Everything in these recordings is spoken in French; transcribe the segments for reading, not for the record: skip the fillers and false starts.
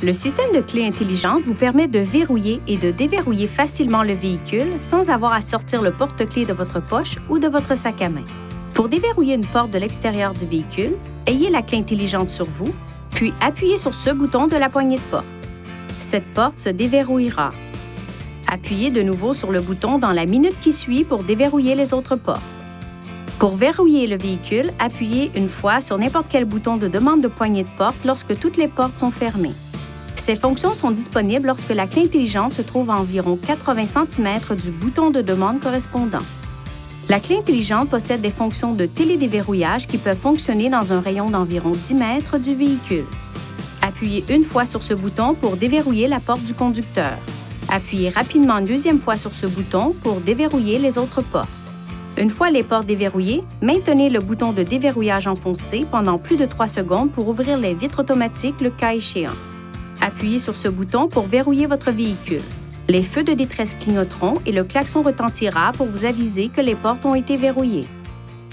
Le système de clé intelligente vous permet de verrouiller et de déverrouiller facilement le véhicule sans avoir à sortir le porte-clés de votre poche ou de votre sac à main. Pour déverrouiller une porte de l'extérieur du véhicule, ayez la clé intelligente sur vous, puis appuyez sur ce bouton de la poignée de porte. Cette porte se déverrouillera. Appuyez de nouveau sur le bouton dans la minute qui suit pour déverrouiller les autres portes. Pour verrouiller le véhicule, appuyez une fois sur n'importe quel bouton de demande de poignée de porte lorsque toutes les portes sont fermées. Ces fonctions sont disponibles lorsque la clé intelligente se trouve à environ 80 cm du bouton de demande correspondant. La clé intelligente possède des fonctions de télédéverrouillage qui peuvent fonctionner dans un rayon d'environ 10 mètres du véhicule. Appuyez une fois sur ce bouton pour déverrouiller la porte du conducteur. Appuyez rapidement une deuxième fois sur ce bouton pour déverrouiller les autres portes. Une fois les portes déverrouillées, maintenez le bouton de déverrouillage enfoncé pendant plus de 3 secondes pour ouvrir les vitres automatiques le cas échéant. Appuyez sur ce bouton pour verrouiller votre véhicule. Les feux de détresse clignoteront et le klaxon retentira pour vous aviser que les portes ont été verrouillées.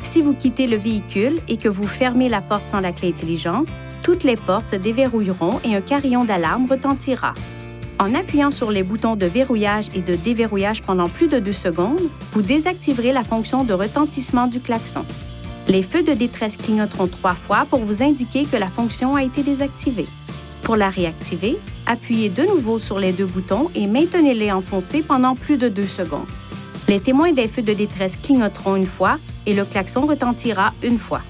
Si vous quittez le véhicule et que vous fermez la porte sans la clé intelligente, toutes les portes se déverrouilleront et un carillon d'alarme retentira. En appuyant sur les boutons de verrouillage et de déverrouillage pendant plus de 2 secondes, vous désactiverez la fonction de retentissement du klaxon. Les feux de détresse clignoteront 3 fois pour vous indiquer que la fonction a été désactivée. Pour la réactiver, appuyez de nouveau sur les 2 boutons et maintenez-les enfoncés pendant plus de 2 secondes. Les témoins des feux de détresse clignoteront une fois et le klaxon retentira une fois.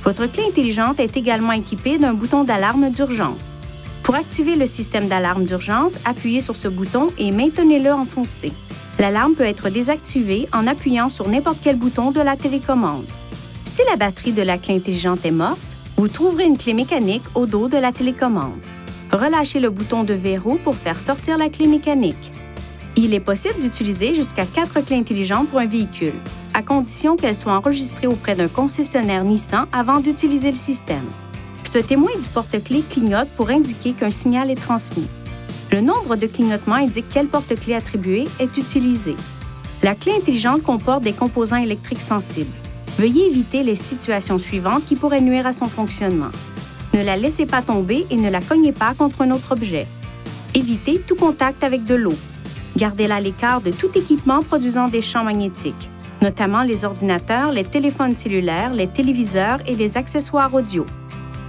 Votre clé intelligente est également équipée d'un bouton d'alarme d'urgence. Pour activer le système d'alarme d'urgence, appuyez sur ce bouton et maintenez-le enfoncé. L'alarme peut être désactivée en appuyant sur n'importe quel bouton de la télécommande. Si la batterie de la clé intelligente est morte, vous trouverez une clé mécanique au dos de la télécommande. Relâchez le bouton de verrou pour faire sortir la clé mécanique. Il est possible d'utiliser jusqu'à 4 clés intelligentes pour un véhicule, à condition qu'elles soient enregistrées auprès d'un concessionnaire Nissan avant d'utiliser le système. Ce témoin du porte-clés clignote pour indiquer qu'un signal est transmis. Le nombre de clignotements indique quel porte-clés attribué est utilisé. La clé intelligente comporte des composants électriques sensibles. Veuillez éviter les situations suivantes qui pourraient nuire à son fonctionnement. Ne la laissez pas tomber et ne la cognez pas contre un autre objet. Évitez tout contact avec de l'eau. Gardez-la à l'écart de tout équipement produisant des champs magnétiques, notamment les ordinateurs, les téléphones cellulaires, les téléviseurs et les accessoires audio.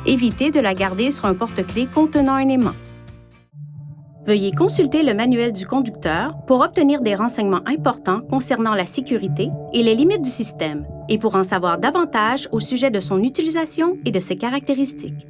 Évitez de la garder sur un porte-clés contenant un aimant. Veuillez consulter le manuel du conducteur pour obtenir des renseignements importants concernant la sécurité et les limites du système, et pour en savoir davantage au sujet de son utilisation et de ses caractéristiques.